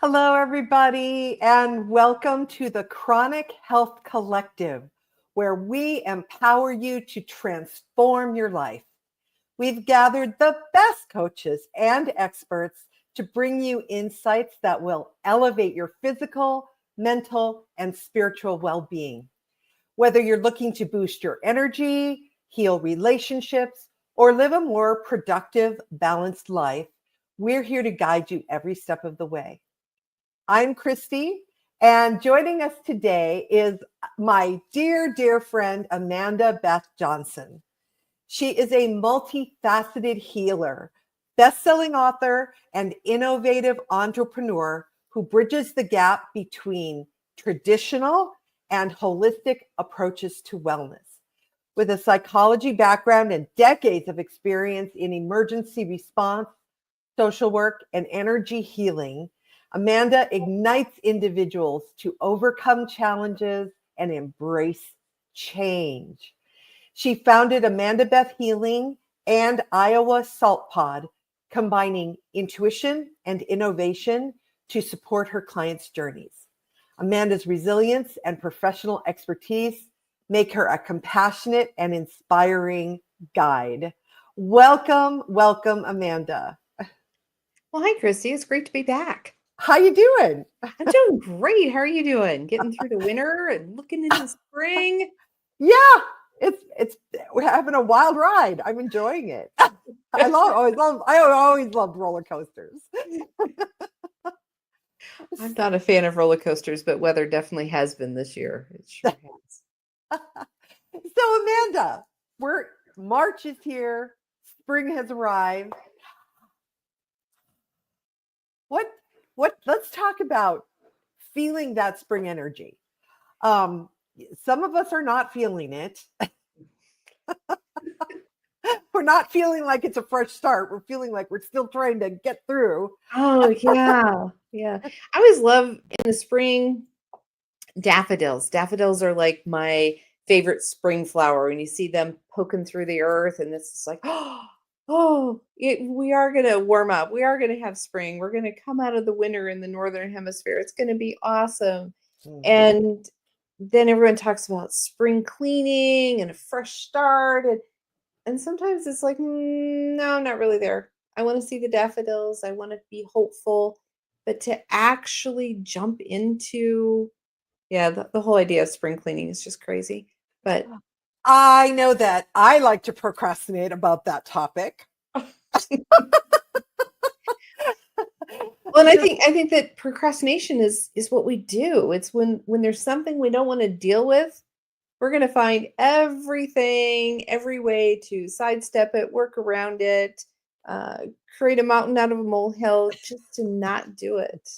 Hello, everybody, and welcome to the Chronic Health Collective, where we empower you to transform your life. We've gathered the best coaches and experts to bring you insights that will elevate your physical, mental, and spiritual well-being. Whether you're looking to boost your energy, heal relationships, or live a more productive, balanced life, we're here to guide you every step of the way. I'm Kristy, and joining us today is my dear friend, Beth Johnson. She is a multifaceted healer, best-selling author, and innovative entrepreneur who bridges the gap between traditional and holistic approaches to wellness. With a psychology background and decades of experience in emergency response, social work, and energy healing, Amanda ignites individuals to overcome challenges and embrace change. She founded Amanda Beth Healing and Iowa Salt Pod, combining intuition and innovation to support her clients' journeys. Amanda's resilience and professional expertise make her a compassionate and inspiring guide. Welcome, Amanda. Well, hi, Kristy. It's great to be back. How you doing? I'm doing great. How are you doing? Getting through the winter and looking into spring? Yeah, it's we're having a wild ride. I'm enjoying it. I always loved roller coasters. I'm not a fan of roller coasters, but weather definitely has been this year. It sure has. So Amanda, March is here. Spring has arrived. Let's talk about feeling that spring energy. Some of us are not feeling it. We're not feeling like it's a fresh start. We're feeling like we're still trying to get through. Oh, yeah. Yeah. I always love in the spring daffodils. Daffodils are like my favorite spring flower. When you see them poking through the earth, and it's like, we are going to warm up. We are going to have spring. We're going to come out of the winter in the Northern Hemisphere. It's going to be awesome. Mm-hmm. And then everyone talks about spring cleaning and a fresh start. And sometimes it's like, no, not really there. I want to see the daffodils. I want to be hopeful. But to actually jump into, the whole idea of spring cleaning is just crazy. But I know that I like to procrastinate about that topic. Well, and I think that procrastination is what we do. It's when there's something we don't want to deal with, we're going to find every way to sidestep it, work around it, create a mountain out of a molehill just to not do it.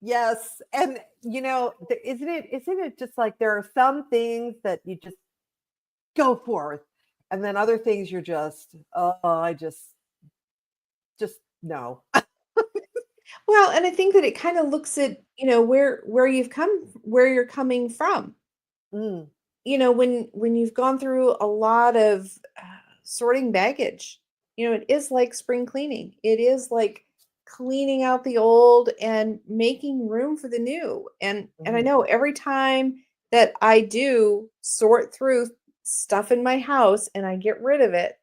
Yes. And, isn't it just like there are some things that you just go for, and then other things you're just, I just no. Well, and I think that it kind of looks at, where you're coming from. Mm. When you've gone through a lot of sorting baggage, it is like spring cleaning. It is like cleaning out the old and making room for the new. And I know every time that I do sort through stuff in my house and I get rid of it,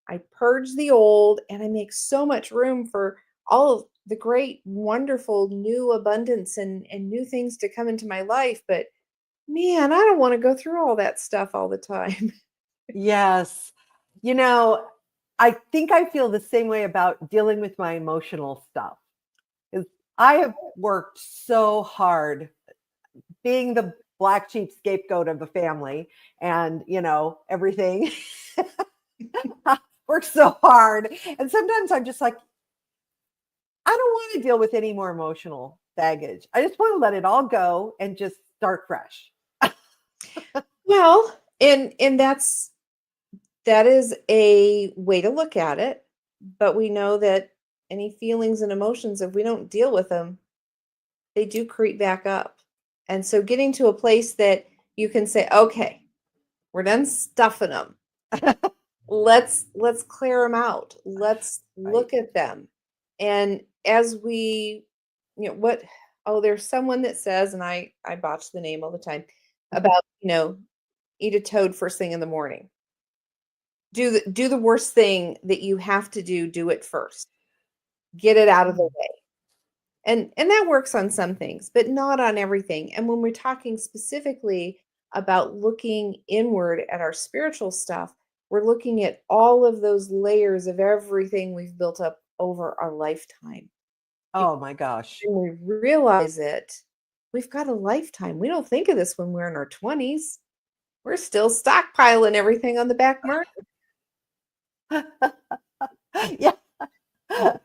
I purge the old and I make so much room for all of the great, wonderful new abundance and new things to come into my life. But man, I don't want to go through all that stuff all the time. Yes. I think I feel the same way about dealing with my emotional stuff. I have worked so hard being the black sheep scapegoat of the family and, everything. Worked so hard. And sometimes I'm just like, I don't want to deal with any more emotional baggage. I just want to let it all go and just start fresh. Well, and that is a way to look at it, but we know that any feelings and emotions, if we don't deal with them, they do creep back up. And so getting to a place that you can say, okay, we're done stuffing them. Let's clear them out. Let's look at them. And as we, there's someone that says, and I botch the name all the time, about, eat a toad first thing in the morning. Do the worst thing that you have to do it first. Get it out of the way. And that works on some things, but not on everything. And when we're talking specifically about looking inward at our spiritual stuff, we're looking at all of those layers of everything we've built up over our lifetime. Oh my gosh. When we realize it, we've got a lifetime. We don't think of this when we're in our 20s. We're still stockpiling everything on the back burner. Yeah.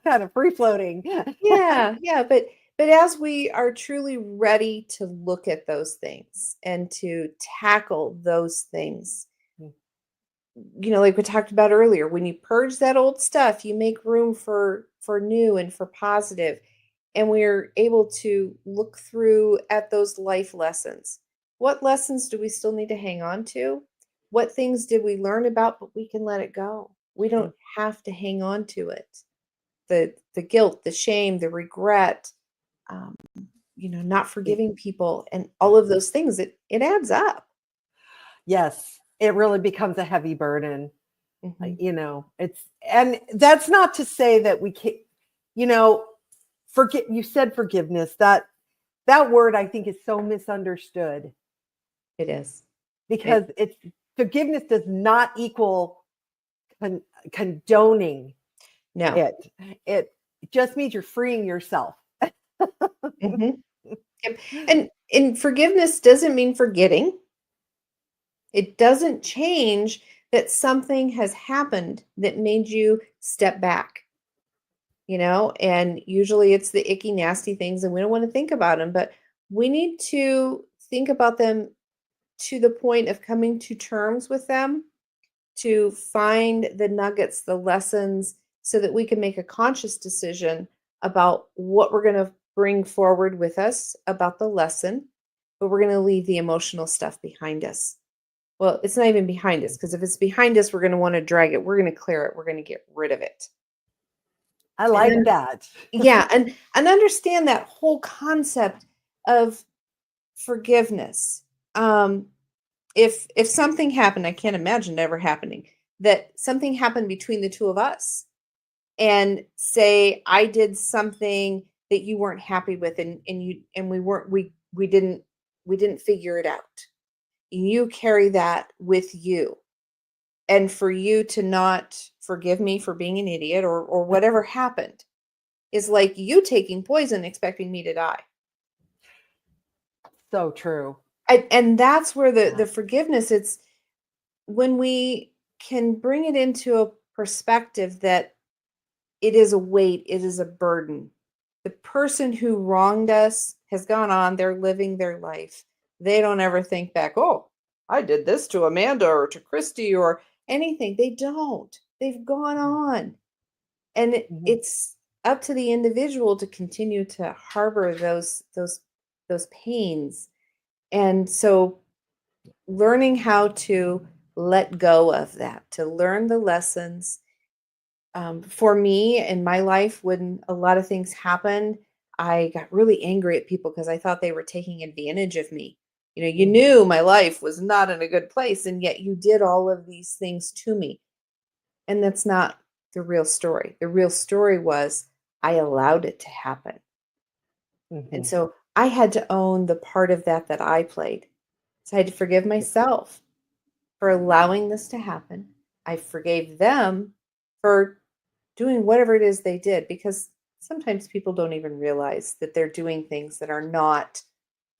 Kind of free floating. Yeah. But as we are truly ready to look at those things and to tackle those things, like we talked about earlier, when you purge that old stuff, you make room for new and for positive. And we're able to look through at those life lessons. What lessons do we still need to hang on to? What things did we learn about, but we can let it go? We don't have to hang on to it. The guilt, the shame, the regret, not forgiving people, and all of those things, it adds up. Yes, it really becomes a heavy burden. And that's not to say that we can't, you said forgiveness. That word, I think, is so misunderstood. It is. Because forgiveness does not equal condoning. No. It just means you're freeing yourself. And forgiveness doesn't mean forgetting. It doesn't change that something has happened that made you step back. And usually it's the icky, nasty things, and we don't want to think about them, but we need to think about them to the point of coming to terms with them, to find the nuggets, the lessons, so that we can make a conscious decision about what we're going to bring forward with us about the lesson, but we're going to leave the emotional stuff behind us. Well, it's not even behind us, because if it's behind us, we're going to want to drag it. We're going to clear it. We're going to get rid of it. I like that. Yeah. And understand that whole concept of forgiveness. If something happened, I can't imagine it ever happening, that something happened between the two of us, and say I did something that you weren't happy with, and we didn't figure it out. You carry that with you. And for you to not forgive me for being an idiot or whatever happened is like you taking poison expecting me to die. So true. And that's where the forgiveness, it's when we can bring it into a perspective that it is a weight, it is a burden. The person who wronged us has gone on, they're living their life. They don't ever think back, oh, I did this to Amanda or to Kristy or anything. They don't. They've gone on. And it's up to the individual to continue to harbor those pains. And so learning how to let go of that, to learn the lessons. For me in my life, when a lot of things happened, I got really angry at people because I thought they were taking advantage of me. You knew my life was not in a good place, and yet you did all of these things to me. And that's not the real story. The real story was I allowed it to happen. And so I had to own the part of that I played. So I had to forgive myself for allowing this to happen. I forgave them for doing whatever it is they did, because sometimes people don't even realize that they're doing things that are not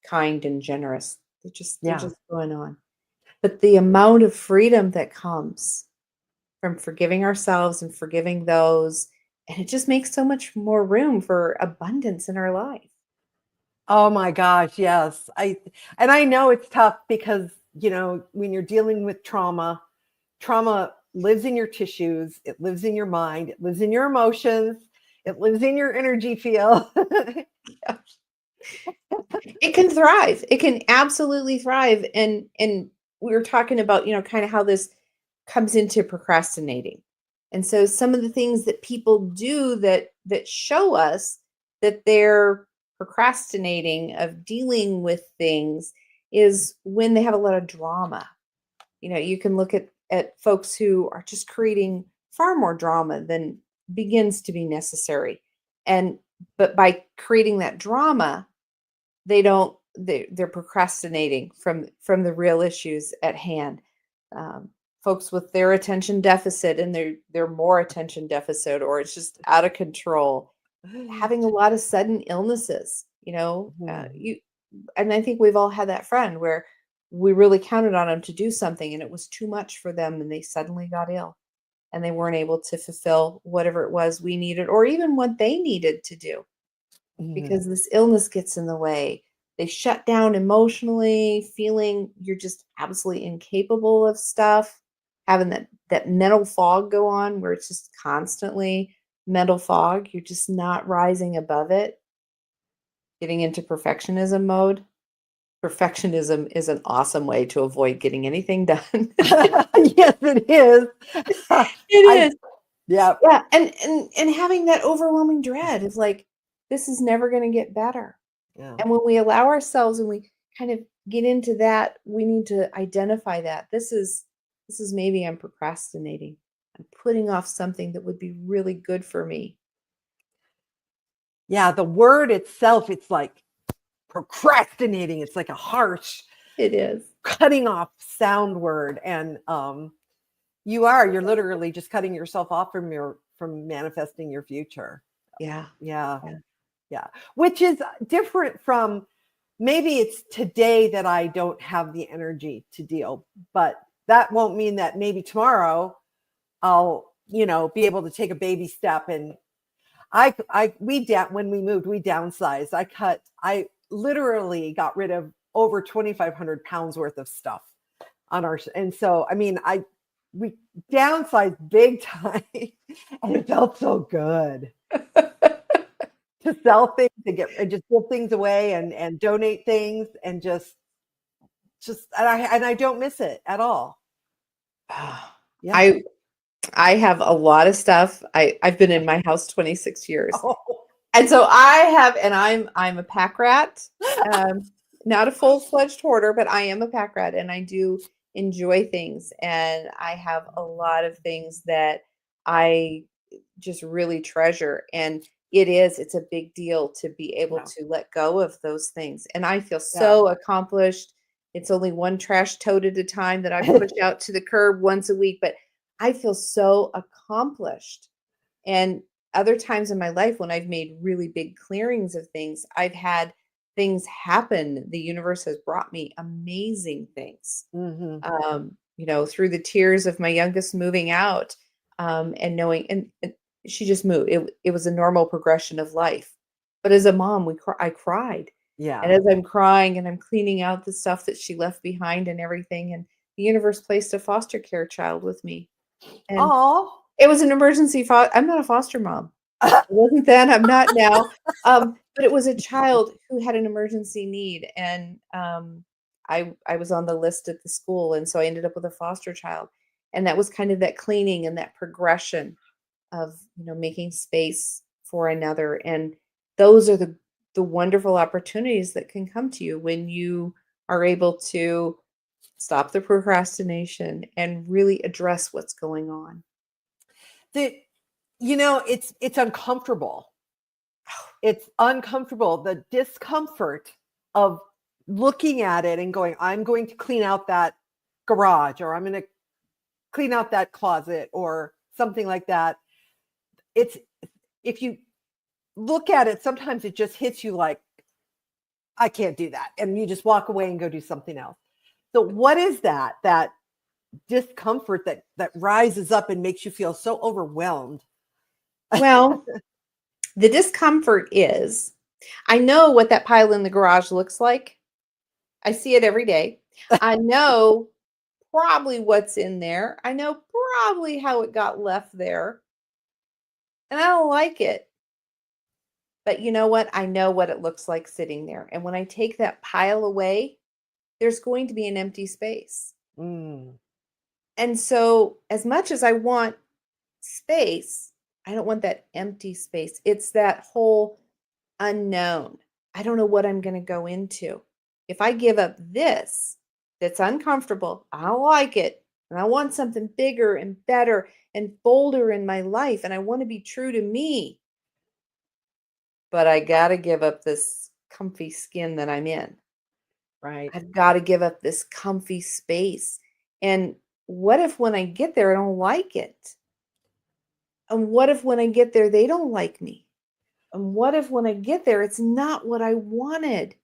kind and generous. They're just going on. But the amount of freedom that comes from forgiving ourselves and forgiving those, and it just makes so much more room for abundance in our life. Oh my gosh, yes. I know it's tough because, when you're dealing with trauma lives in your tissues, it lives in your mind, it lives in your emotions, it lives in your energy field. It can thrive. It can absolutely thrive. And we were talking about, kind of how this comes into procrastinating. And so some of the things that people do that show us that they're procrastinating of dealing with things is when they have a lot of drama. You can look at folks who are just creating far more drama than begins to be necessary. But by creating that drama, they're procrastinating from the real issues at hand. Folks with their attention deficit and they're more attention deficit, or it's just out of control, having a lot of sudden illnesses, you and I think we've all had that friend where we really counted on them to do something and it was too much for them and they suddenly got ill and they weren't able to fulfill whatever it was we needed or even what they needed to do because this illness gets in the way. They shut down emotionally, feeling you're just absolutely incapable of stuff, having that mental fog go on where it's just constantly mental fog. You're just not rising above it, getting into perfectionism mode. Perfectionism is an awesome way to avoid getting anything done. Yes, it is. It is. Yeah. Yeah. And having that overwhelming dread of like, this is never going to get better. Yeah. And when we allow ourselves and we kind of get into that, we need to identify that this is maybe I'm procrastinating. I'm putting off something that would be really good for me. Yeah. The word itself, it's like procrastinating. It's like a harsh, It is cutting off sound word. And you're literally just cutting yourself off from manifesting your future. Yeah. Which is different from maybe it's today that I don't have the energy to deal, but that won't mean that maybe tomorrow I'll, be able to take a baby step. And when we moved, we downsized. I literally got rid of over 2,500 pounds worth of stuff and so, we downsized big time and it felt so good to sell things, and just give things away and donate things and just and I don't miss it at all. Yeah. I have a lot of stuff. I've been in my house 26 years. Oh. And so I'm a pack rat. Not a full-fledged hoarder, but I am a pack rat and I do enjoy things. And I have a lot of things that I just really treasure. And it's a big deal to be able to let go of those things. And I feel so accomplished. It's only one trash tote at a time that I push out to the curb once a week, but I feel so accomplished. And other times in my life when I've made really big clearings of things, I've had things happen. The universe has brought me amazing things. Through the tears of my youngest moving out, and knowing, and she just moved. It was a normal progression of life. But as a mom, I cried. Yeah. And as I'm crying and I'm cleaning out the stuff that she left behind and everything, and the universe placed a foster care child with me. And it was an emergency. I'm not a foster mom. I wasn't then. I'm not now. But it was a child who had an emergency need, and I was on the list at the school, and so I ended up with a foster child, and that was kind of that cleaning and that progression of making space for another, and those are the wonderful opportunities that can come to you when you are able to stop the procrastination and really address what's going on. It's uncomfortable. It's uncomfortable. The discomfort of looking at it and going, I'm going to clean out that garage, or I'm going to clean out that closet, or something like that. If you look at it, sometimes it just hits you like, I can't do that. And you just walk away and go do something else. So what is that discomfort that rises up and makes you feel so overwhelmed? Well, the discomfort is, I know what that pile in the garage looks like. I see it every day. I know probably what's in there. I know probably how it got left there. And I don't like it. But you know what? I know what it looks like sitting there. And when I take that pile away, there's going to be an empty space. And so as much as I want space. I don't want that empty space. It's that whole unknown. I don't know what I'm going to go into. If I give up this that's uncomfortable, I don't like it, and I want something bigger and better and bolder in my life, and I want to be true to me, but I got to give up this comfy skin that I'm in. Right. I've got to give up this comfy space. And what if when I get there, I don't like it? And what if when I get there, they don't like me? And what if when I get there, it's not what I wanted?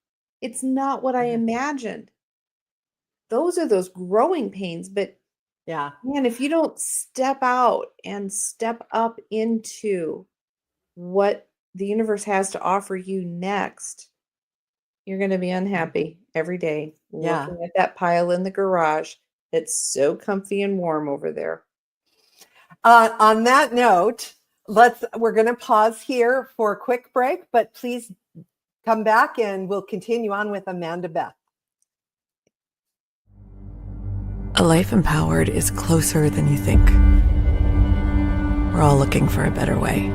It's not what I imagined. Those are those growing pains. But Yeah. man, if you don't step out and step up into what the universe has to offer you next, you're going to be unhappy every day Yeah. looking at that pile in the garage that's so comfy and warm over there. On that note, we're going to pause here for a quick break, but please come back and we'll continue on with Amanda Beth. A life empowered is closer than you think. We're all looking for a better way.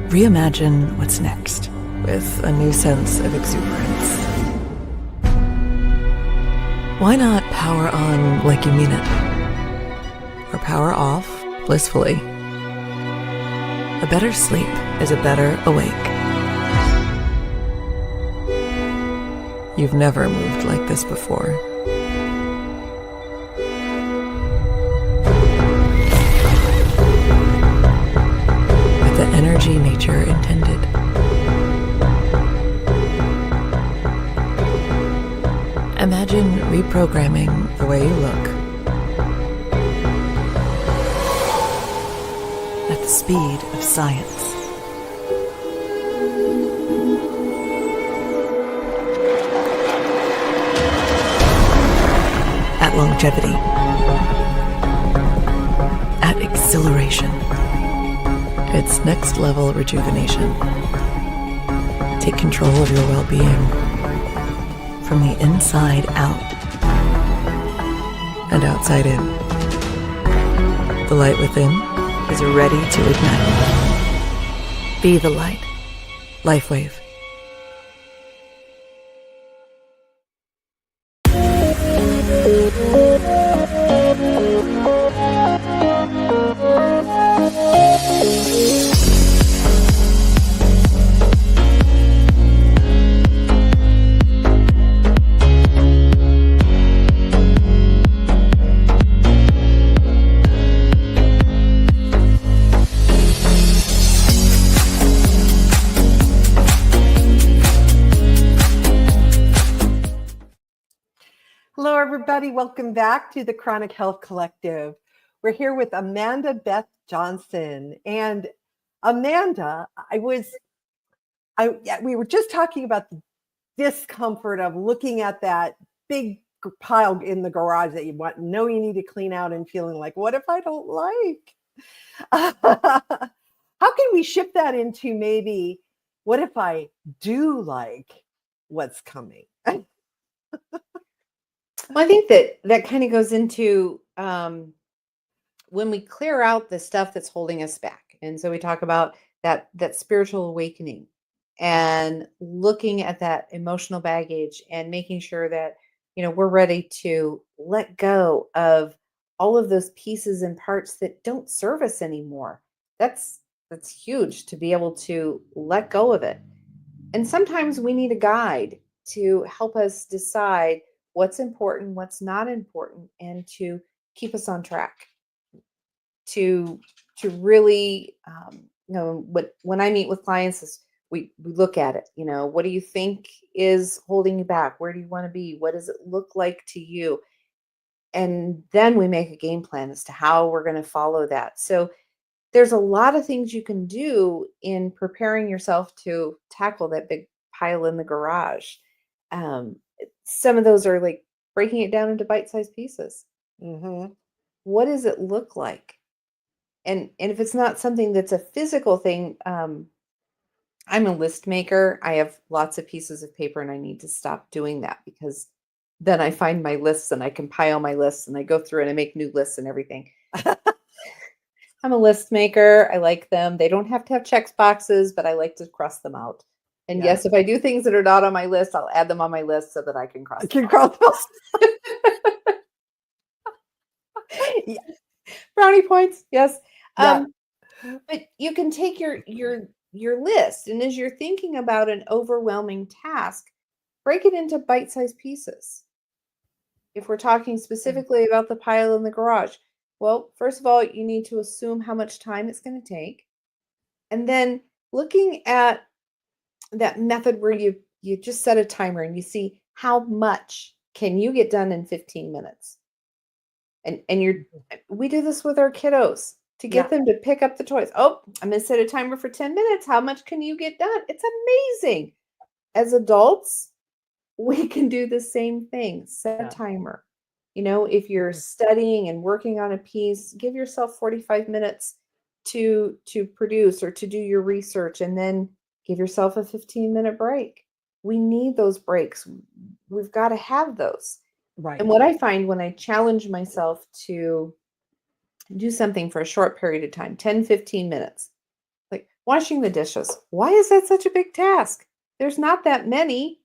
Reimagine what's next with a new sense of exuberance. Why not power on like you mean it? Or power off blissfully? A better sleep is a better awake. You've never moved like this before. With the energy nature intended. Imagine reprogramming the way you look at the speed of science. At longevity. At exhilaration. It's next level rejuvenation. Take control of your well-being from the inside out and outside in. The light within is ready to ignite. Be the light. LifeWave. Hello, everybody. Welcome back to the Chronic Health Collective. We're here with Amanda Beth Johnson. And Amanda, we were just talking about the discomfort of looking at that big pile in the garage that you know you need to clean out and feeling like, what if I don't like? How can we shift that into maybe, what if I do like what's coming? Well, I think that kind of goes into when we clear out the stuff that's holding us back. And so we talk about that spiritual awakening and looking at that emotional baggage and making sure that, we're ready to let go of all of those pieces and parts that don't serve us anymore. That's huge to be able to let go of it. And sometimes we need a guide to help us decide what's important, what's not important, and to keep us on track. To really, when I meet with clients, is we look at it. What do you think is holding you back? Where do you want to be? What does it look like to you? And then we make a game plan as to how we're going to follow that. So there's a lot of things you can do in preparing yourself to tackle that big pile in the garage. Some of those are like breaking it down into bite-sized pieces. Mm-hmm. What does it look like? And if it's not something that's a physical thing, I'm a list maker. I have lots of pieces of paper and I need to stop doing that because then I find my lists and I compile my lists and I go through and I make new lists and everything. I'm a list maker. I like them. They don't have to have check boxes, but I like to cross them out. And Yeah. yes, if I do things that are not on my list, I'll add them on my list so that I can cross I them can out. cross them. Yeah. Brownie points, yes. Yeah. But you can take your list, and as you're thinking about an overwhelming task, break it into bite-sized pieces. If we're talking specifically about the pile in the garage, well, first of all, you need to assume how much time it's going to take. And then looking at that method where you just set a timer and you see how much can you get done in 15 minutes. And we do this with our kiddos to get them to pick up the toys. Oh, I'm going to set a timer for 10 minutes. How much can you get done? It's amazing. As adults, we can do the same thing. Set a timer. If you're studying and working on a piece, give yourself 45 minutes to produce or to do your research, and then give yourself a 15-minute break. We need those breaks. We've got to have those. Right. And what I find when I challenge myself to do something for a short period of time, 10, 15 minutes, like washing the dishes. Why is that such a big task? There's not that many.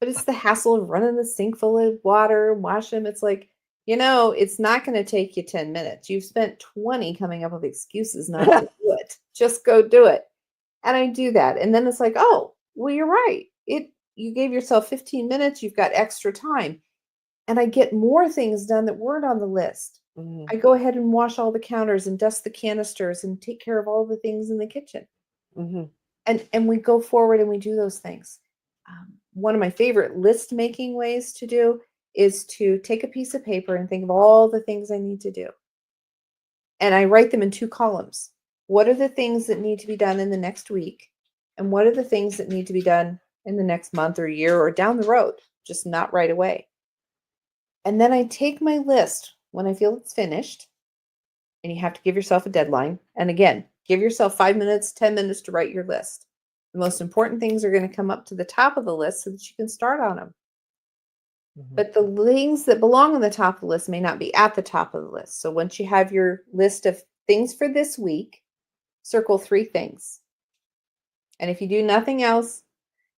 But it's the hassle of running the sink full of water, wash them. It's like, it's not going to take you 10 minutes. You've spent 20 coming up with excuses not to do it. Just go do it. And I do that. And then it's like, oh, well, you're right. You gave yourself 15 minutes. You've got extra time. And I get more things done that weren't on the list. Mm-hmm. I go ahead and wash all the counters and dust the canisters and take care of all the things in the kitchen. Mm-hmm. And we go forward and we do those things. One of my favorite list making ways to do is to take a piece of paper and think of all the things I need to do. And I write them in 2 columns. What are the things that need to be done in the next week? And what are the things that need to be done in the next month or year or down the road, just not right away? And then I take my list when I feel it's finished, and you have to give yourself a deadline. And again, give yourself 5 minutes, 10 minutes to write your list. The most important things are going to come up to the top of the list so that you can start on them. Mm-hmm. But the things that belong on the top of the list may not be at the top of the list. So once you have your list of things for this week, circle 3 things. And if you do nothing else,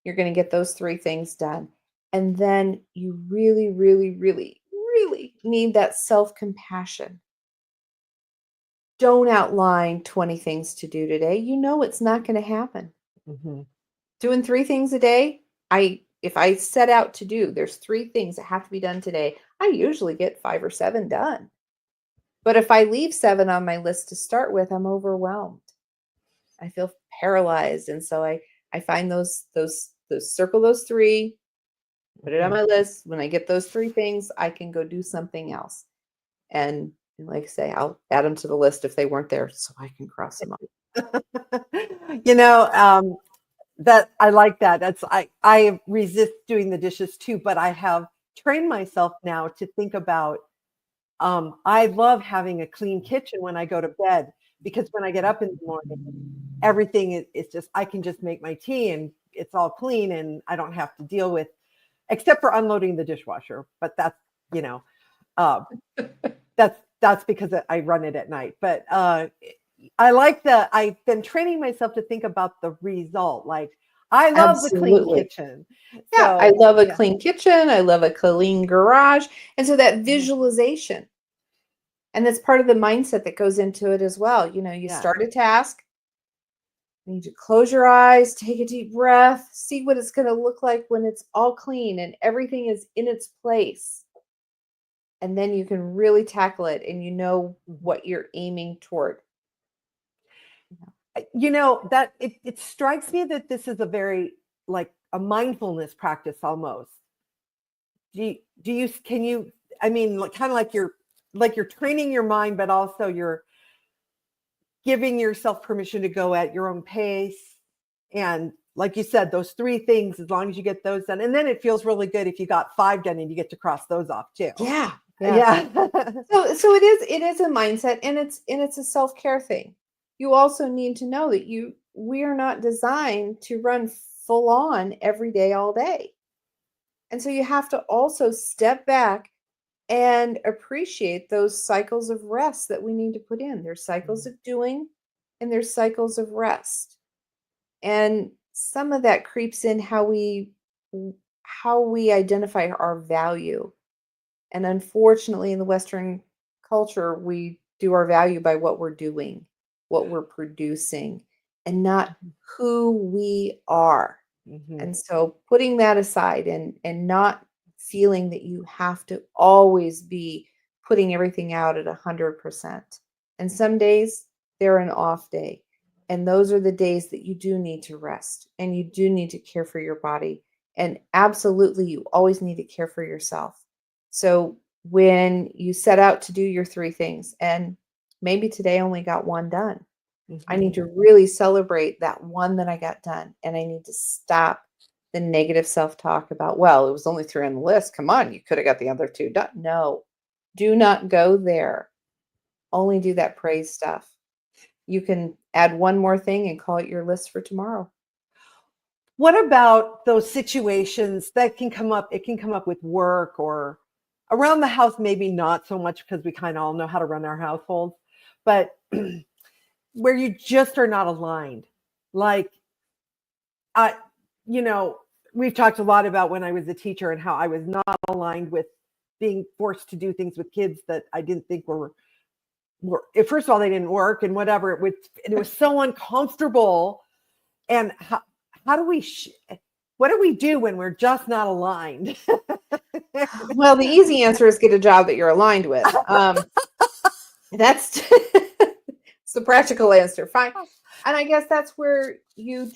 you're going to get those 3 things done. And then you really, really, really, really need that self-compassion. Don't outline 20 things to do today. It's not going to happen. Mm-hmm. Doing 3 things a day, if I set out to do, there's 3 things that have to be done today, I usually get 5 or 7 done. But if I leave 7 on my list to start with, I'm overwhelmed. I feel paralyzed. And so I find those circle those 3, put it on my list. When I get those 3 things, I can go do something else. And like I say, I'll add them to the list if they weren't there so I can cross them off. That I like that. I resist doing the dishes too, but I have trained myself now to think about, I love having a clean kitchen when I go to bed, because when I get up in the morning, everything is just, I can just make my tea and it's all clean and I don't have to deal with, except for unloading the dishwasher. But that's, that's because I run it at night. But I like I've been training myself to think about the result. Like, I love the clean kitchen. Yeah, I love a clean kitchen. I love a clean garage. And so that visualization, and that's part of the mindset that goes into it as well. You start a task, you need to close your eyes, take a deep breath, see what it's going to look like when it's all clean and everything is in its place. And then you can really tackle it and you know what you're aiming toward. That it strikes me that this is a very, like, a mindfulness practice almost. Kind of like you're training your mind, but also you're giving yourself permission to go at your own pace. And like you said, those 3 things, as long as you get those done, and then it feels really good if you got 5 done and you get to cross those off too. Yeah. So it is a mindset, and it's a self-care thing. You also need to know that we are not designed to run full on every day, all day. And so you have to also step back and appreciate those cycles of rest that we need to put in. There's cycles of doing and there's cycles of rest. And some of that creeps in how we identify our value. And unfortunately, in the Western culture, we do our value by what we're doing, what we're producing, and not who we are. And so putting that aside and not feeling that you have to always be putting everything out at 100%. And some days they're an off day. And those are the days that you do need to rest and you do need to care for your body. And absolutely, you always need to care for yourself. So when you set out to do your 3 things, and maybe today I only got 1 done, I need to really celebrate that 1 that I got done. And I need to stop the negative self-talk about, well, it was only 3 on the list. Come on, you could have got the other 2 done. No, do not go there. Only do that praise stuff. You can add 1 more thing and call it your list for tomorrow. What about those situations that can come up? It can come up with work or around the house, maybe not so much because we kind of all know how to run our households, but where you just are not aligned. Like, we've talked a lot about when I was a teacher and how I was not aligned with being forced to do things with kids that I didn't think were first of all, they didn't work and whatever. It was so uncomfortable. And how do we, what do we do when we're just not aligned? Well, the easy answer is get a job that you're aligned with. That's it's the practical answer. Fine. And I guess that's where you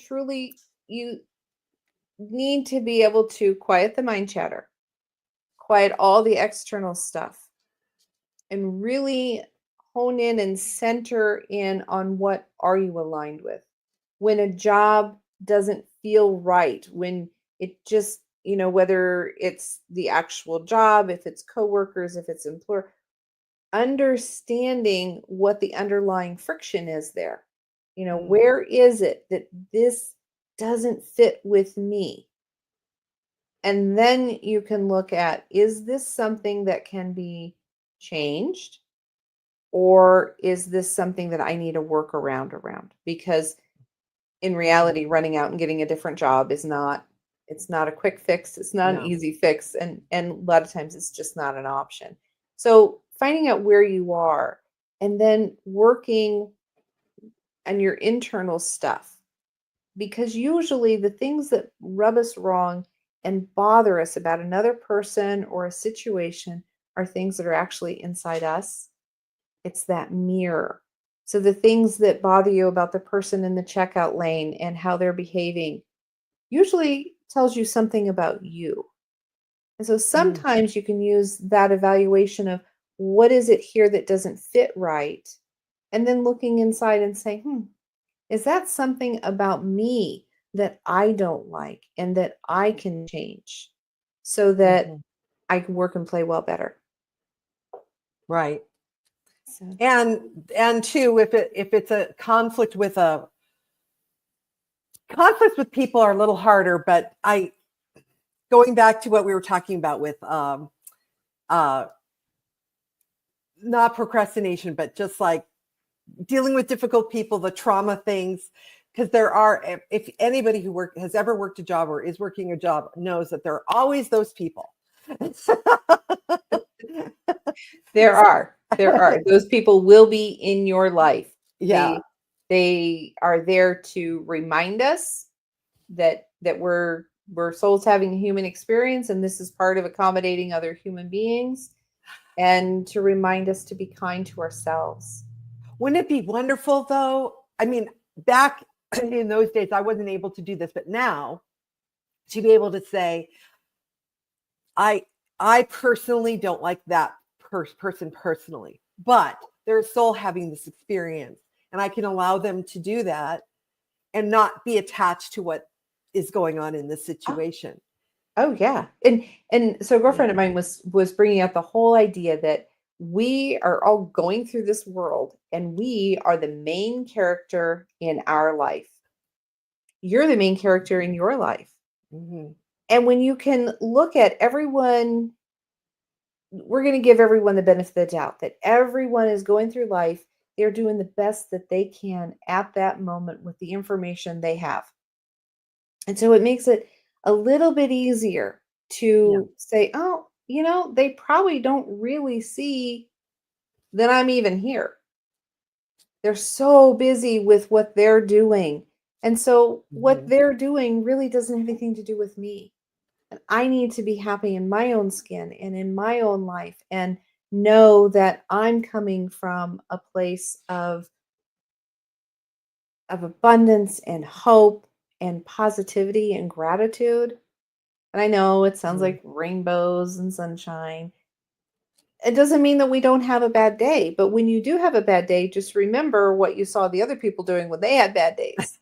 need to be able to quiet the mind chatter, quiet all the external stuff, and really hone in and center in on what are you aligned with. When a job doesn't feel right, when it just, whether it's the actual job, if it's coworkers, if it's employer, understanding what the underlying friction is there. Where is it that this doesn't fit with me? And then you can look at, is this something that can be changed? Or is this something that I need to work around? Because in reality, running out and getting a different job it's not a quick fix. It's not an easy fix. And a lot of times it's just not an option. So finding out where you are and then working on your internal stuff. Because usually the things that rub us wrong and bother us about another person or a situation are things that are actually inside us. It's that mirror. So the things that bother you about the person in the checkout lane and how they're behaving usually tells you something about you. And so sometimes you can use that evaluation of what is it here that doesn't fit right? And then looking inside and saying, is that something about me that I don't like and that I can change so that I can work and play well better? Right. So. And too, if it's a conflict with people are a little harder, but going back to what we were talking about with not procrastination, but just like dealing with difficult people, the trauma things, because if anybody who has ever worked a job or is working a job knows that there are always those people. There are. Those people will be in your life. Yeah. They are there to remind us that we're souls having a human experience, and this is part of accommodating other human beings, and to remind us to be kind to ourselves. Wouldn't it be wonderful though? I mean, back in those days, I wasn't able to do this, but now to be able to say, I personally don't like that person personally, but they're a soul having this experience, and I can allow them to do that and not be attached to what is going on in this situation. Oh yeah. And so a girlfriend of mine was bringing out the whole idea that we are all going through this world and we are the main character in our life. You're the main character in your life. And when you can look at everyone we're going to give everyone the benefit of the doubt that everyone is going through life. They're doing the best that they can at that moment with the information they have. And so it makes it a little bit easier to say, oh, they probably don't really see that I'm even here. They're so busy with what they're doing. And so what they're doing really doesn't have anything to do with me. And I need to be happy in my own skin and in my own life and know that I'm coming from a place of abundance and hope and positivity and gratitude. And I know it sounds like rainbows and sunshine. It doesn't mean that we don't have a bad day, but when you do have a bad day, just remember what you saw the other people doing when they had bad days,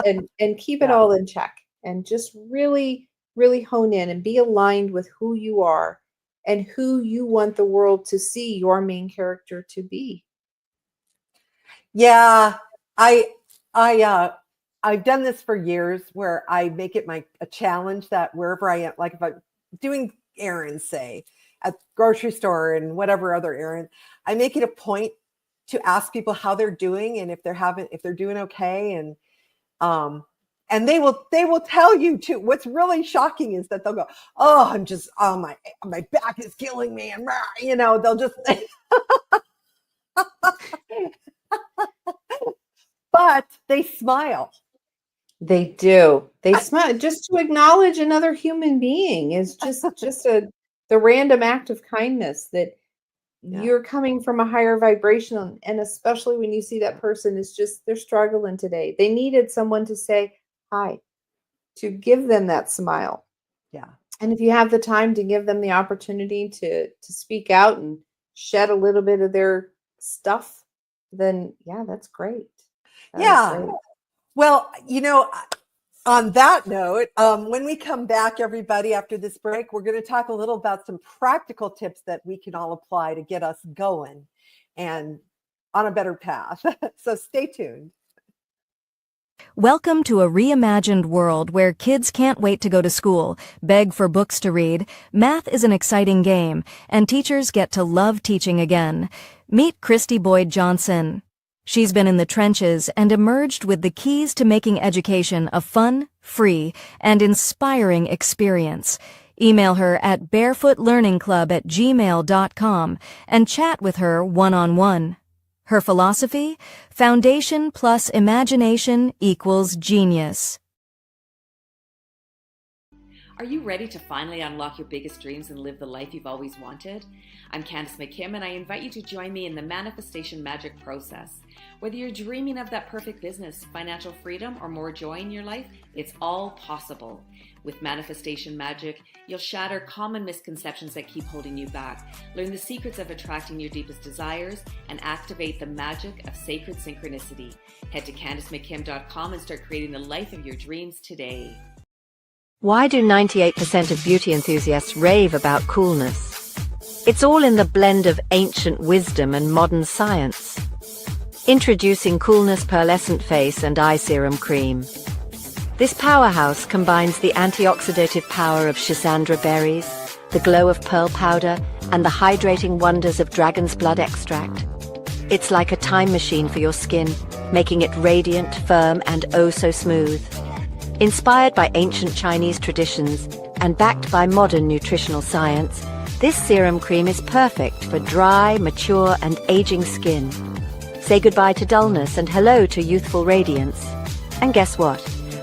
and keep it all in check, and just really, really hone in and be aligned with who you are and who you want the world to see your main character to be. Yeah, I've done this for years, where I make it a challenge that wherever I am, like if I'm doing errands, say at the grocery store and whatever other errand, I make it a point to ask people how they're doing and if they're doing okay. And they will tell you too. What's really shocking is that they'll go, "Oh, my back is killing me," and they'll just. But they smile. They do. They smile. Just to acknowledge another human being is just the random act of kindness that you're coming from a higher vibration, and especially when you see that person is they're struggling today. They needed someone to say hi, to give them that smile. Yeah. And if you have the time to give them the opportunity to speak out and shed a little bit of their stuff, then that's great. That is great. Well, on that note, when we come back, everybody, after this break, we're going to talk a little about some practical tips that we can all apply to get us going and on a better path. So stay tuned. Welcome to a reimagined world where kids can't wait to go to school, beg for books to read. Math is an exciting game, and teachers get to love teaching again. Meet Kristy Beth Johnson. She's been in the trenches and emerged with the keys to making education a fun, free, and inspiring experience. Email her at barefootlearningclub@gmail.com and chat with her one-on-one. Her philosophy? Foundation plus imagination equals genius. Are you ready to finally unlock your biggest dreams and live the life you've always wanted? I'm Candice McKim, and I invite you to join me in the manifestation magic process. Whether you're dreaming of that perfect business, financial freedom, or more joy in your life, it's all possible. With Manifestation Magic, you'll shatter common misconceptions that keep holding you back, learn the secrets of attracting your deepest desires, and activate the magic of sacred synchronicity. Head to CandiceMcKim.com and start creating the life of your dreams today. Why do 98% of beauty enthusiasts rave about coolness? It's all in the blend of ancient wisdom and modern science. Introducing Coolness Pearlescent Face and Eye Serum Cream. This powerhouse combines the antioxidative power of schisandra berries, the glow of pearl powder, and the hydrating wonders of dragon's blood extract. It's like a time machine for your skin, making it radiant, firm, and oh so smooth. Inspired by ancient Chinese traditions and backed by modern nutritional science, this serum cream is perfect for dry, mature, and aging skin. Say goodbye to dullness and hello to youthful radiance. And guess what?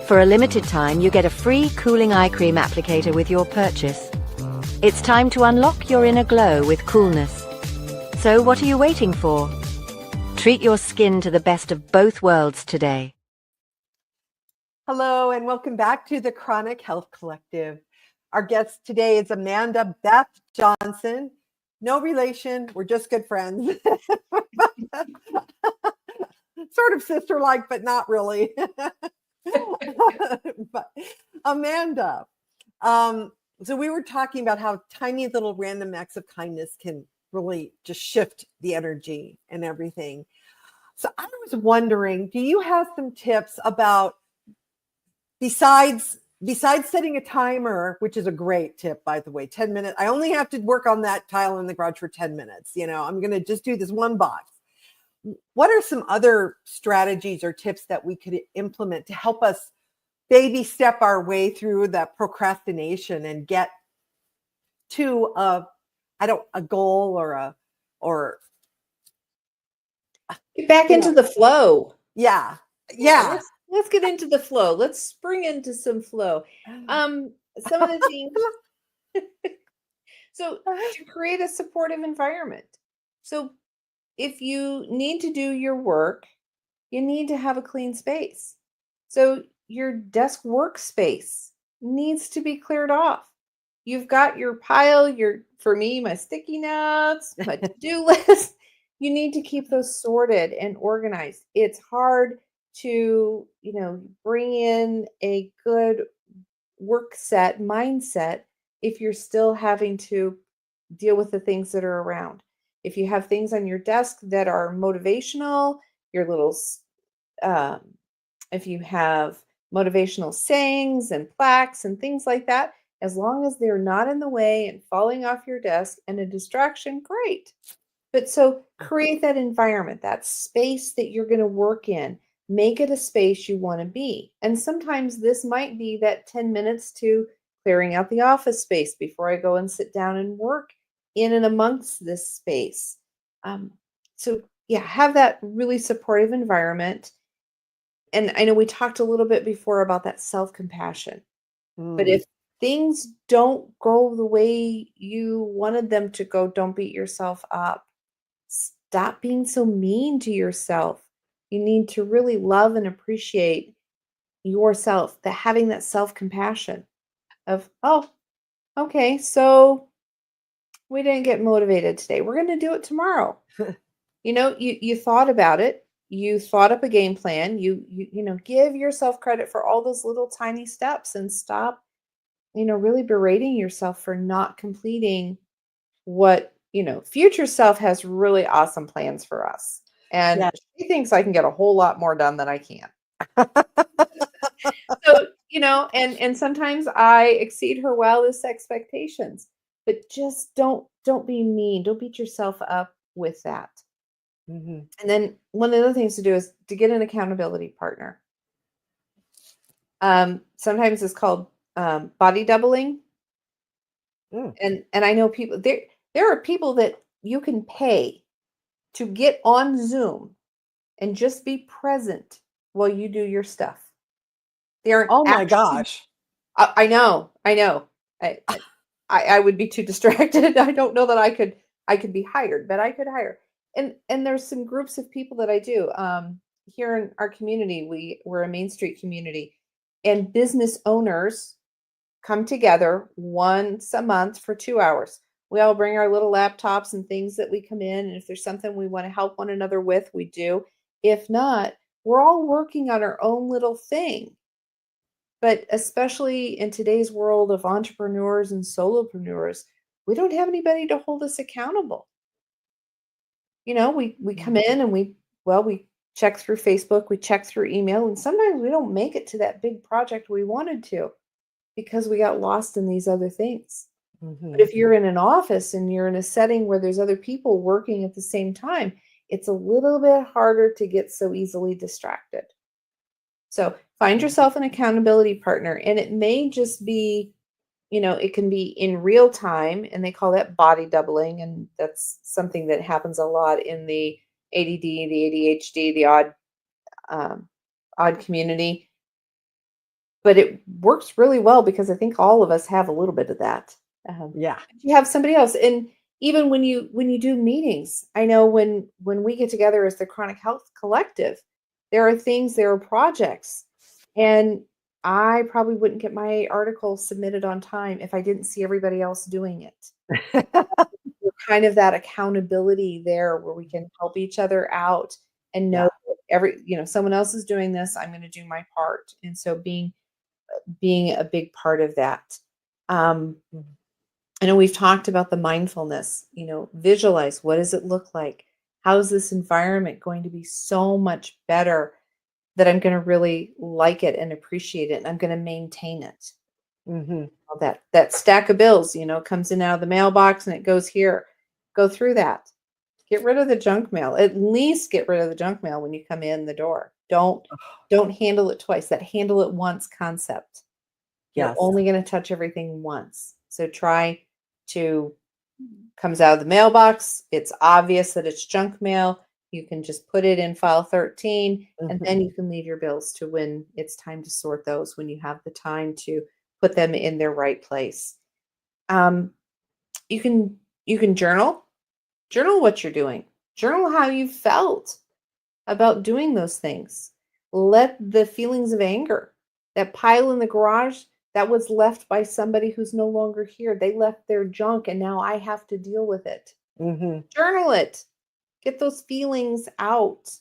For a limited time, you get a free cooling eye cream applicator with your purchase. It's time to unlock your inner glow with coolness. So what are you waiting for? Treat your skin to the best of both worlds today. Hello, and welcome back to the Chronic Health Collective. Our guest today is Amanda Beth Johnson. No relation, we're just good friends. Sort of sister-like, but not really. But Amanda, so we were talking about how tiny little random acts of kindness can really just shift the energy and everything. So I was wondering, do you have some tips about, besides besides setting a timer, which is a great tip, by the way, 10 minutes, I only have to work on that tile in the garage for 10 minutes. I'm going to just do this one box. What are some other strategies or tips that we could implement to help us baby step our way through that procrastination and get to a goal or get back into the flow. Yeah. Let's get into the flow. Let's spring into some flow. Some of the things. So to create a supportive environment. So if you need to do your work, you need to have a clean space. So your desk workspace needs to be cleared off. You've got your pile, for me, my sticky notes, my to-do list. You need to keep those sorted and organized. It's hard to, bring in a good mindset if you're still having to deal with the things that are around. If you have things on your desk that are motivational, your little, if you have motivational sayings and plaques and things like that, as long as they're not in the way and falling off your desk and a distraction, great. But so create that environment, that space that you're going to work in. Make it a space you want to be. And sometimes this might be that 10 minutes to clearing out the office space before I go and sit down and work in and amongst this space. So have that really supportive environment. And I know we talked a little bit before about that self-compassion. But if things don't go the way you wanted them to go, don't beat yourself up. Stop being so mean to yourself. You need to really love and appreciate yourself, having that self-compassion of, oh, okay, so we didn't get motivated today. We're going to do it tomorrow. You thought about it. You thought up a game plan. You give yourself credit for all those little tiny steps and stop, really berating yourself for not completing what, future self has really awesome plans for us. And she thinks I can get a whole lot more done than I can. So, and sometimes I exceed her wildest expectations, but just don't be mean. Don't beat yourself up with that. Mm-hmm. And then one of the other things to do is to get an accountability partner. Sometimes it's called body doubling. And I know people, there are people that you can pay to get on Zoom and just be present while you do your stuff. They aren't. Oh my gosh! I know. I would be too distracted. I don't know that I could be hired, but I could hire. And there's some groups of people that I do. Here in our community, we're a Main Street community, and business owners come together once a month for 2 hours. We all bring our little laptops and things that we come in, and if there's something we want to help one another with, we do. If not, we're all working on our own little thing. But especially in today's world of entrepreneurs and solopreneurs, we don't have anybody to hold us accountable. We come in and we check through Facebook, we check through email, and sometimes we don't make it to that big project we wanted to because we got lost in these other things. Mm-hmm. But if you're in an office and you're in a setting where there's other people working at the same time, it's a little bit harder to get so easily distracted. So find yourself an accountability partner, and it may just be, it can be in real time, and they call that body doubling. And that's something that happens a lot in the ADD, the ADHD, the odd community. But it works really well because I think all of us have a little bit of that. You have somebody else. And even when you do meetings, I know when we get together as the Chronic Health Collective, there are projects, and I probably wouldn't get my article submitted on time if I didn't see everybody else doing it. Kind of that accountability there where we can help each other out and know someone else is doing this, I'm going to do my part. And so being a big part of that. I know we've talked about the mindfulness, visualize, what does it look like? How is this environment going to be so much better that I'm going to really like it and appreciate it, and I'm going to maintain it. All that stack of bills, comes in out of the mailbox and it goes here. Go through that. Get rid of the junk mail. At least get rid of the junk mail when you come in the door. Don't handle it twice. That handle it once concept. You're only going to touch everything once. So try to, comes out of the mailbox. It's obvious that it's junk mail. You can just put it in file 13, and then you can leave your bills to when it's time to sort those, when you have the time to put them in their right place. You can journal what you're doing. Journal how you felt about doing those things. Let the feelings of anger, that pile in the garage, that was left by somebody who's no longer here. They left their junk and now I have to deal with it. Journal it. Get those feelings out.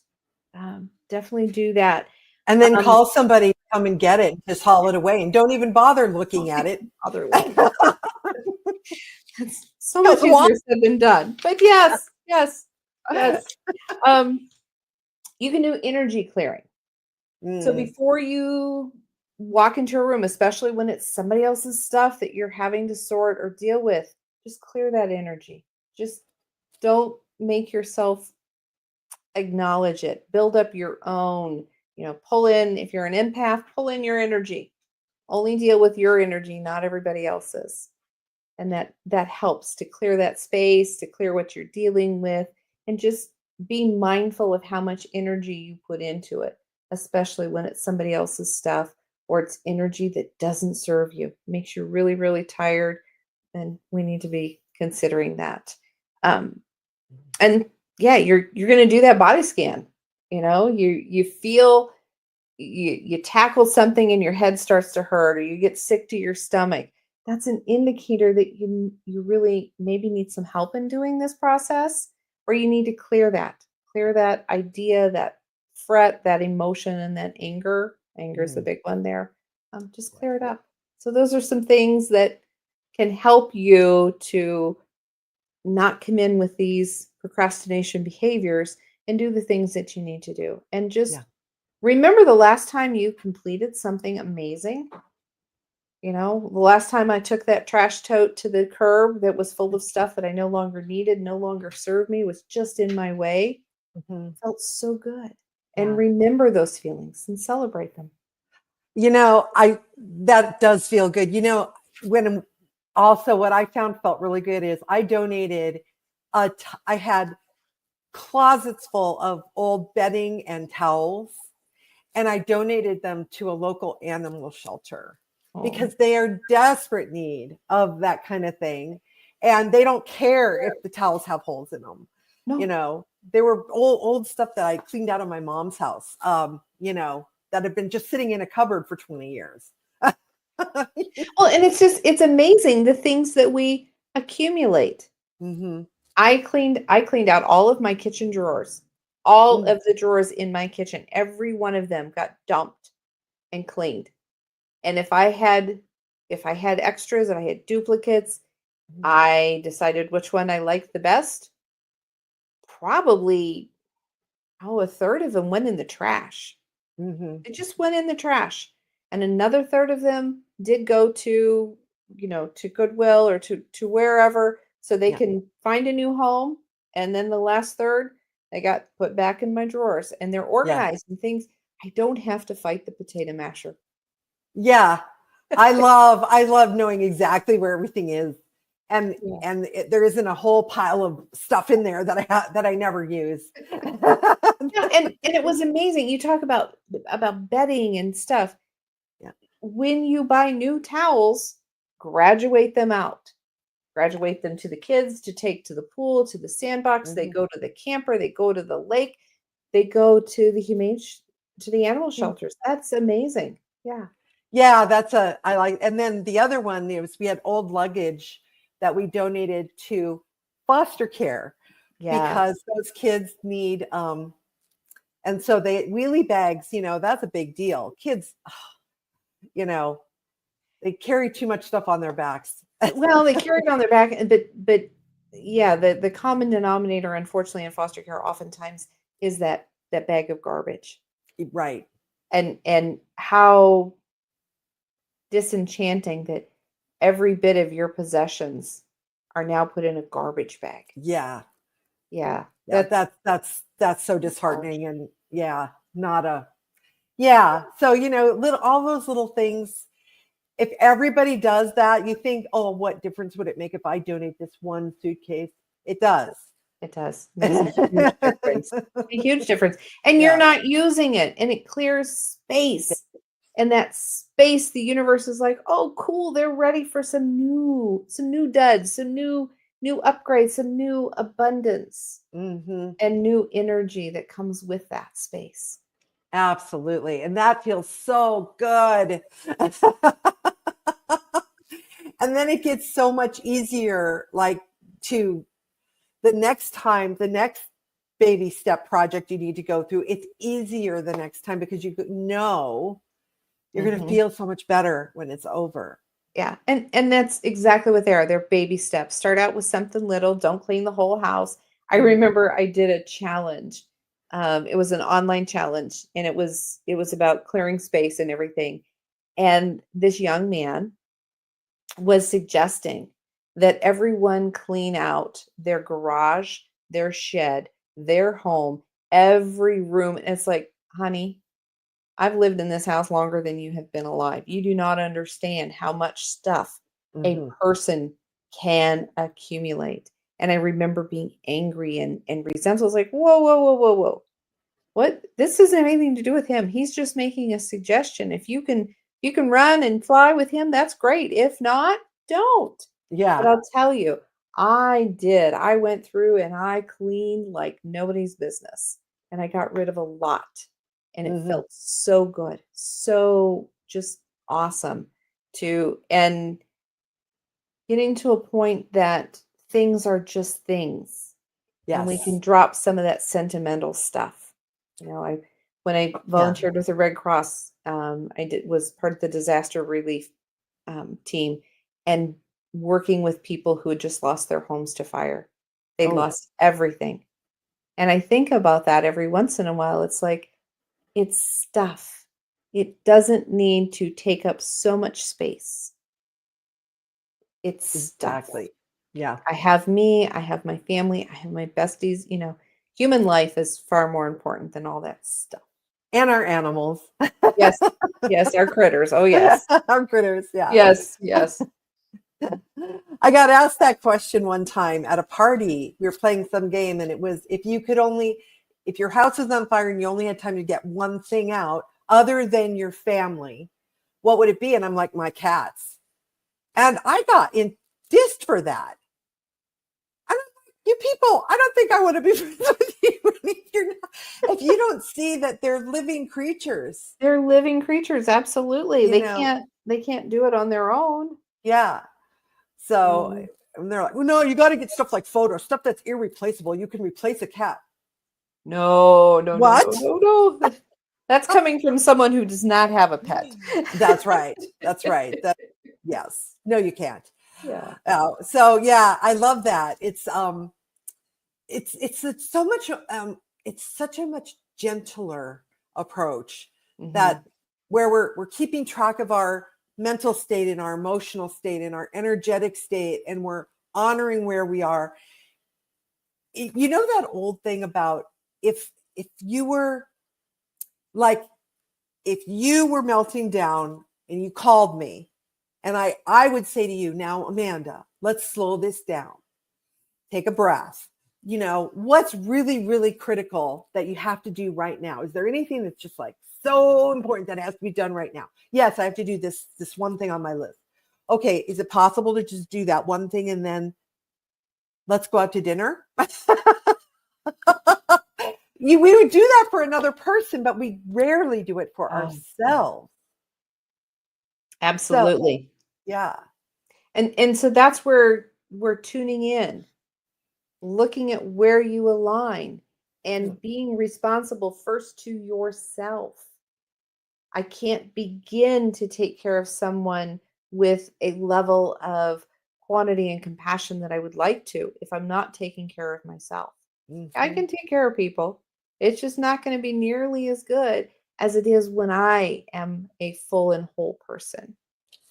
Definitely do that. And then call somebody to come and get it. Just haul it away and don't even bother looking at it. So much easier said than done. But yes. You can do energy clearing. So before you walk into a room, especially when it's somebody else's stuff that you're having to sort or deal with, just clear that energy. Just don't make yourself acknowledge it. Build up your own, pull in, if you're an empath, pull in your energy. Only deal with your energy, not everybody else's. And that helps to clear that space, to clear what you're dealing with, and just be mindful of how much energy you put into it, especially when it's somebody else's stuff or it's energy that doesn't serve you. It makes you really, really tired, and we need to be considering that. And yeah, you're going to do that body scan. You feel you tackle something and your head starts to hurt, or you get sick to your stomach. That's an indicator that you really maybe need some help in doing this process, or you need to clear that idea, that fret, that emotion, and that anger. Anger is the big one there. Just clear it up. So those are some things that can help you to not come in with these procrastination behaviors and do the things that you need to do. And just remember the last time you completed something amazing. The last time I took that trash tote to the curb that was full of stuff that I no longer needed, no longer served me, was just in my way, felt so good. And remember those feelings and celebrate them. That does feel good. When also what I found felt really good is I donated I had closets full of old bedding and towels, and I donated them to a local animal shelter because they are desperate need of that kind of thing. And they don't care if the towels have holes in them. No. They were old stuff that I cleaned out of my mom's house, that had been just sitting in a cupboard for 20 years. Well, and it's amazing the things that we accumulate. I cleaned out all of my kitchen drawers, all of the drawers in my kitchen. Every one of them got dumped and cleaned. And if I had extras, if I had duplicates, I decided which one I liked the best. Probably, a third of them went in the trash. It just went in the trash. And another third of them did go to Goodwill or to wherever, so they can find a new home. And then the last third, they got put back in my drawers, and they're organized and things. I don't have to fight the potato masher. Yeah. I love knowing exactly where everything is. And there isn't a whole pile of stuff in there that I never use. And it was amazing. You talk about bedding and stuff. Yeah. When you buy new towels, graduate them out. Graduate them to the kids to take to the pool, to the sandbox. They go to the camper. They go to the lake. They go to the animal shelters. That's amazing. Yeah. Yeah, I like. And then the other one we had old luggage that we donated to foster care because those kids need, and so wheelie bags, that's a big deal. Kids, they carry too much stuff on their backs. Well, they carry it on their back, but yeah, the common denominator, unfortunately, in foster care oftentimes is that bag of garbage. Right. and how disenchanting that every bit of your possessions are now put in a garbage bag. Yeah. Yeah. Yeah. That's so disheartening. And yeah, yeah. So, all those little things, if everybody does that, you think, oh, what difference would it make if I donate this one suitcase? It does. It does. It makes a huge difference. A huge difference. And Yeah. you're not using it, and it clears space. And that space, the universe is like, oh, cool, they're ready for some new duds, some new upgrades, some new abundance, and new energy that comes with that space. Absolutely. And that feels so good. And then it gets so much easier, like the next baby step project you need to go through, it's easier the next time because you know you're going to feel so much better when it's over. Yeah. And that's exactly what they are. They're baby steps. Start out with something little. Don't clean the whole house. I remember I did a challenge. It was an online challenge, and it was about clearing space and everything. And this young man was suggesting that everyone clean out their garage, their shed, their home, every room. And it's like, honey, I've lived in this house longer than you have been alive. You do not understand how much stuff a person can accumulate. And I remember being angry and resentful. I was like, whoa, whoa, whoa, whoa, whoa. What? This doesn't have anything to do with him. He's just making a suggestion. If you can run and fly with him, that's great. If not, don't. Yeah. But I'll tell you, I did. I went through and I cleaned like nobody's business. And I got rid of a lot. And it felt so good. So just awesome and getting to a point that things are just things. Yes. And we can drop some of that sentimental stuff. When I volunteered with the Red Cross, was part of the disaster relief team, and working with people who had just lost their homes to fire. They'd lost everything. And I think about that every once in a while. It's like, it's stuff. It doesn't need to take up so much space. It's exactly. Stuff. Yeah. I have me, I have my family, I have my besties. Human life is far more important than all that stuff. And our animals. Yes. Yes, our critters. Oh, yes. Our critters. Yeah. Yes. Yes. I got asked that question one time at a party. We were playing some game, and it was, if your house is on fire and you only had time to get one thing out other than your family, what would it be? And I'm like, my cats. And I got dissed for that. You people, I don't think I want to be friends with you if you don't see that they're living creatures. They're living creatures. Absolutely. They can't do it on their own. Yeah. So and they're like, well, no, you got to get stuff like photos, stuff that's irreplaceable. You can replace a cat. No. What? No. That's coming from someone who does not have a pet. That's right. That's right. Yes. No, you can't. Yeah. So yeah, I love that. It's so much. It's such a much gentler approach that where we're keeping track of our mental state and our emotional state and our energetic state, and we're honoring where we are. You know that old thing about if you were melting down and you called me, and I would say to you, now, Amanda, let's slow this down. Take a breath. What's really, really critical that you have to do right now? Is there anything that's just like so important that has to be done right now? Yes, I have to do this one thing on my list. Okay, is it possible to just do that one thing and then let's go out to dinner? We would do that for another person, but we rarely do it for ourselves. Absolutely. So, yeah. And so that's where we're tuning in, looking at where you align and being responsible first to yourself. I can't begin to take care of someone with a level of quantity and compassion that I would like to if I'm not taking care of myself. I can take care of people. It's just not going to be nearly as good as it is when I am a full and whole person.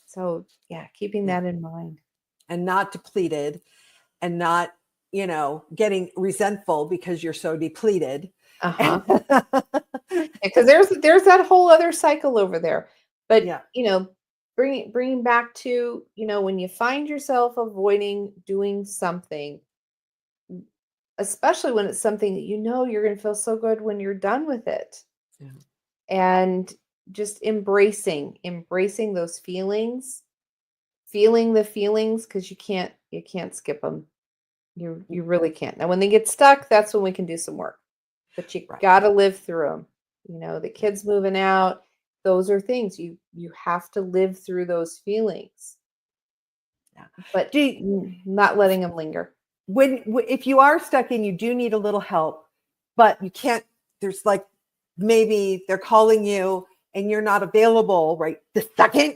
So yeah, keeping that in mind. And not depleted and not, getting resentful because you're so depleted. Uh-huh. Because there's that whole other cycle over there. But Yeah. bringing back to, when you find yourself avoiding doing something, especially when it's something that you're going to feel so good when you're done with it. Yeah. And just embracing those feelings, feeling the feelings, because you can't skip them. You really can't. Now, when they get stuck, that's when we can do some work. But you got to live through them. The kids moving out, those are things you have to live through those feelings. Yeah. But not letting them linger. If you are stuck and you do need a little help, but you can't, there's like, maybe they're calling you and you're not available right this second.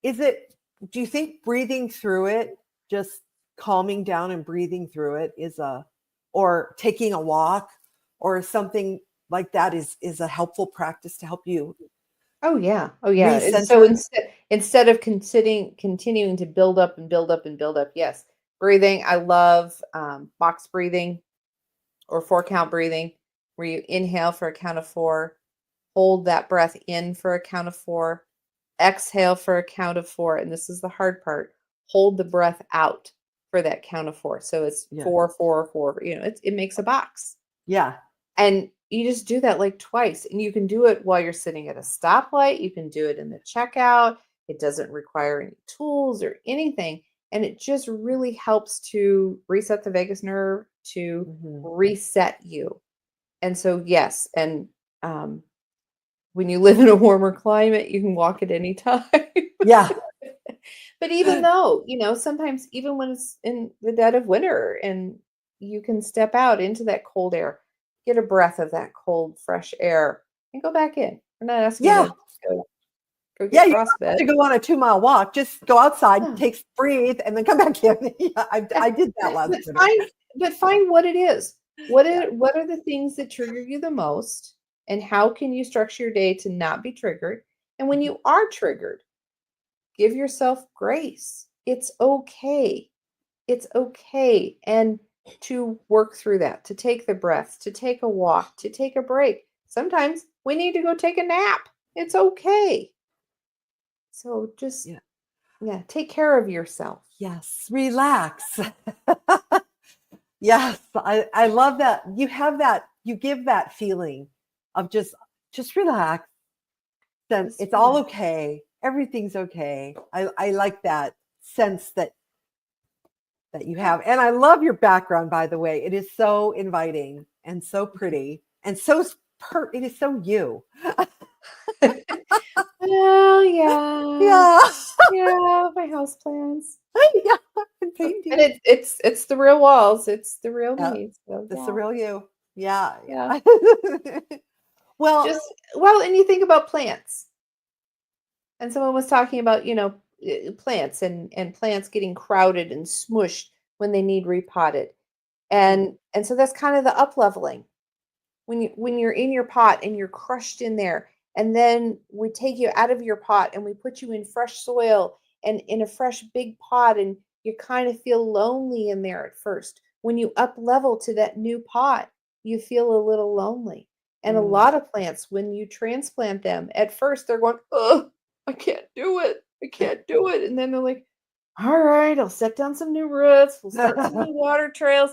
Do you think breathing through it, just calming down and breathing through it or taking a walk or something like that is a helpful practice to help you? Oh yeah. So instead of continuing to build up and build up and build up, yes, breathing. I love box breathing or 4-count breathing, where you inhale for a count of 4, hold that breath in for a count of 4, exhale for a count of 4, and this is the hard part: hold the breath out for that count of 4. So it's 4, 4, 4. It makes a box. Yeah. And you just do that like twice, and you can do it while you're sitting at a stoplight. You can do it in the checkout. It doesn't require any tools or anything. And it just really helps to reset the vagus nerve, to reset you. And so, yes. And when you live in a warmer climate, you can walk at any time. Yeah. But even though, sometimes even when it's in the dead of winter and you can step out into that cold air, get a breath of that cold, fresh air, and go back in. We're not asking you to go get frostbite. To go on a 2-mile walk, just go outside, breathe, and then come back in. I did that last winter. But find what it is. What are the things that trigger you the most, and how can you structure your day to not be triggered? And when you are triggered, give yourself grace. It's okay. It's okay. And to work through that, to take the breaths, to take a walk, to take a break. Sometimes we need to go take a nap. It's okay. So just, take care of yourself. Yes. Relax. Yes. I love that. You give that feeling of just relax. Then it's all okay. Everything's okay. I like that sense that you have. And I love your background, by the way. It is so inviting and so pretty and so it is so you. Well, yeah. Yeah, my house plans. Yeah, and painting. And it's the real walls. It's the real me. So, it's the real you. Yeah. Well, and you think about plants. And someone was talking about, plants and plants getting crowded and smushed when they need repotted. And so that's kind of the up leveling. When you're in your pot and you're crushed in there, and then we take you out of your pot and we put you in fresh soil and in a fresh big pot, and you kind of feel lonely in there at first. When you up level to that new pot, you feel a little lonely. And a lot of plants, when you transplant them, at first they're going, oh, I can't do it. I can't do it. And then they're like, all right, I'll set down some new roots. We'll start some new water trails.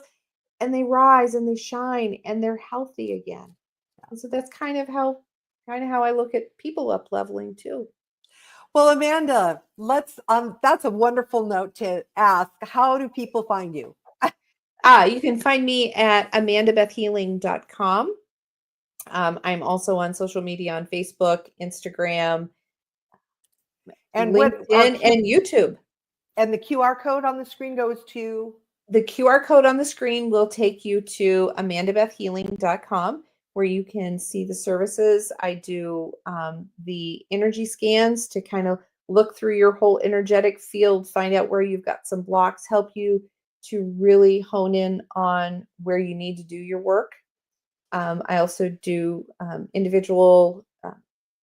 And they rise and they shine and they're healthy again. And so that's kind of how I look at people up leveling too. Well, Amanda, that's a wonderful note to ask. How do people find you? You can find me at amandabethhealing.com. I'm also on social media on Facebook, Instagram, and LinkedIn, and YouTube. And the QR code on the screen goes to? The QR code on the screen will take you to amandabethhealing.com, where you can see the services. I do the energy scans to kind of look through your whole energetic field, find out where you've got some blocks, help you to really hone in on where you need to do your work. I also do individual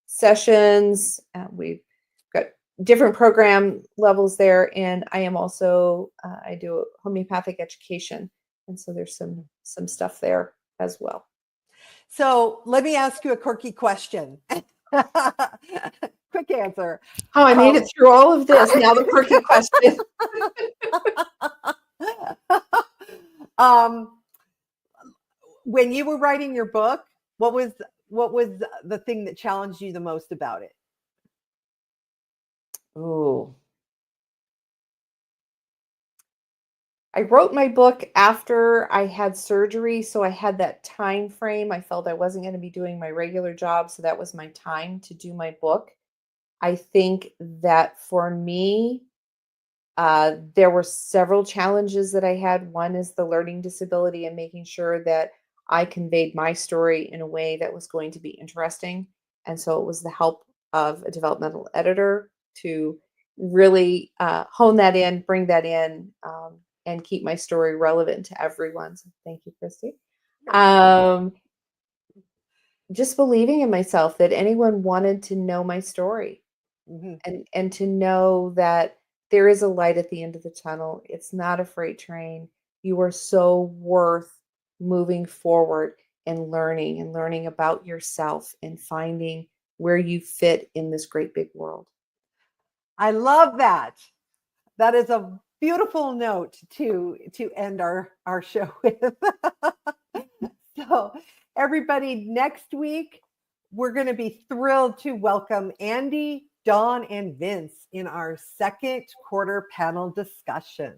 sessions. We've got different program levels there, and I am also I do homeopathic education, and so there's some stuff there as well. So let me ask you a quirky question. Quick answer. Oh, I made it through all of this. Now the quirky question. When you were writing your book, what was the thing that challenged you the most about it? Ooh. I wrote my book after I had surgery, so I had that time frame. I felt I wasn't going to be doing my regular job, so that was my time to do my book. I think that for me, there were several challenges that I had. One is the learning disability and making sure that I conveyed my story in a way that was going to be interesting. And so it was the help of a developmental editor to really hone that in, bring that in, and keep my story relevant to everyone. So thank you, Kristy. Just believing in myself that anyone wanted to know my story, and to know that there is a light at the end of the tunnel. It's not a freight train. You are so worth moving forward and learning about yourself and finding where you fit in this great big world. I love that. That is a beautiful note to end our show with. So everybody, next week, we're going to be thrilled to welcome Andy, Dawn, and Vince in our second quarter panel discussion.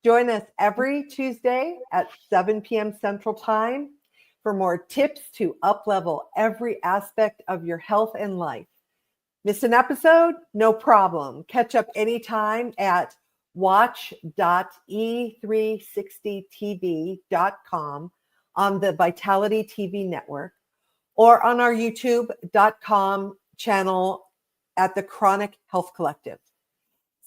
Join us every Tuesday at 7 p.m. Central Time for more tips to up-level every aspect of your health and life. Miss an episode? No problem. Catch up anytime at watch.e360tv.com on the Vitality TV network, or on our youtube.com channel at the Chronic Health Collective.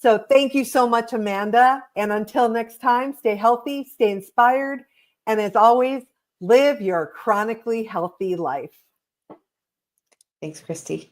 So thank you so much, Amanda. And until next time, stay healthy, stay inspired, and as always, live your chronically healthy life. Thanks, Kristy.